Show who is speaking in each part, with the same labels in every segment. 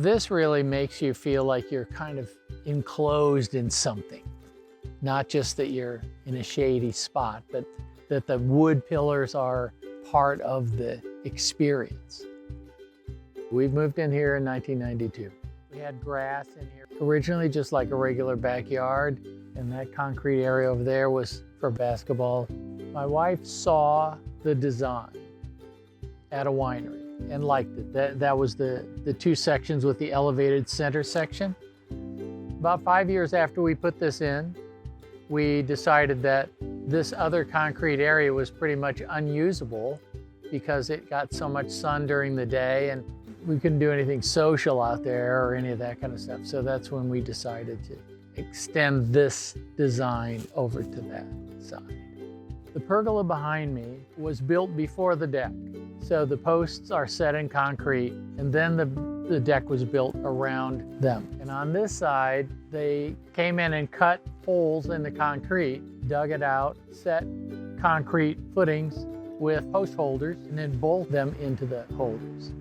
Speaker 1: This really makes you feel like you're kind of enclosed in something. Not just that you're in a shady spot, but that the wood pillars are part of the experience. We moved in here in 1992. We had grass in here, originally just like a regular backyard, and that concrete area over there was for basketball. My wife saw the design at a winery and liked it. That was the two sections with the elevated center section. About 5 years after we put this in, we decided that this other concrete area was pretty much unusable because it got so much sun during the day and we couldn't do anything social out there or any of that kind of stuff. So that's when we decided to extend this design over to that side. The pergola behind me was built before the deck. So the posts are set in concrete and then the deck was built around them. And on this side, they came in and cut holes in the concrete, dug it out, set concrete footings with post holders, and then bolt them into the holders.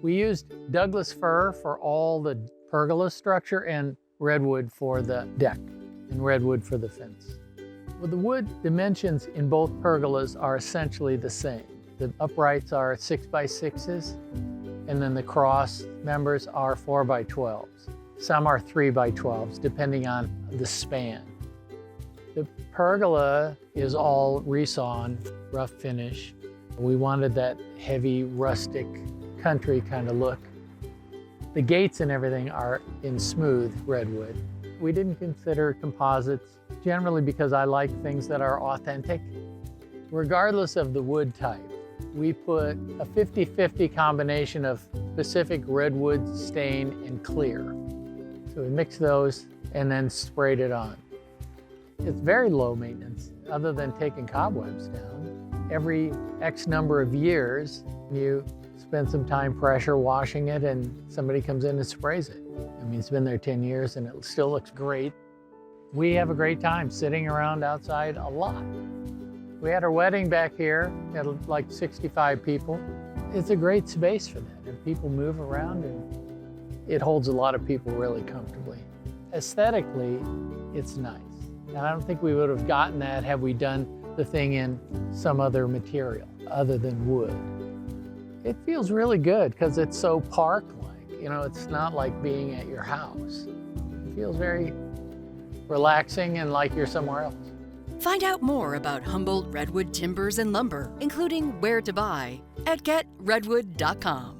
Speaker 1: We used douglas-fir for all the pergola structure and redwood for the deck and redwood for the fence. Well, the wood dimensions in both pergolas are essentially the same. The uprights are 6x6s, and then the cross members are 4x12s. Some are 3x12s, depending on the span. The pergola is all resawn, rough finish. We wanted that heavy, rustic, country kind of look. The gates and everything are in smooth redwood. We didn't consider composites, generally because I like things that are authentic. Regardless of the wood type, we put a 50-50 combination of Pacific redwood, stain, and clear. So we mixed those and then sprayed it on. It's very low maintenance, other than taking cobwebs down. Every X number of years, you spend some time pressure washing it and somebody comes in and sprays it. I mean, it's been there 10 years and it still looks great. We have a great time sitting around outside a lot. We had our wedding back here, had like 65 people. It's a great space for that, and people move around and it holds a lot of people really comfortably. Aesthetically, it's nice. And I don't think we would have gotten that had we done the thing in some other material other than wood. It feels really good because it's so park-like. You know, it's not like being at your house. It feels very relaxing and like you're somewhere else.
Speaker 2: Find out more about Humboldt Redwood Timbers and Lumber, including where to buy, at getredwood.com.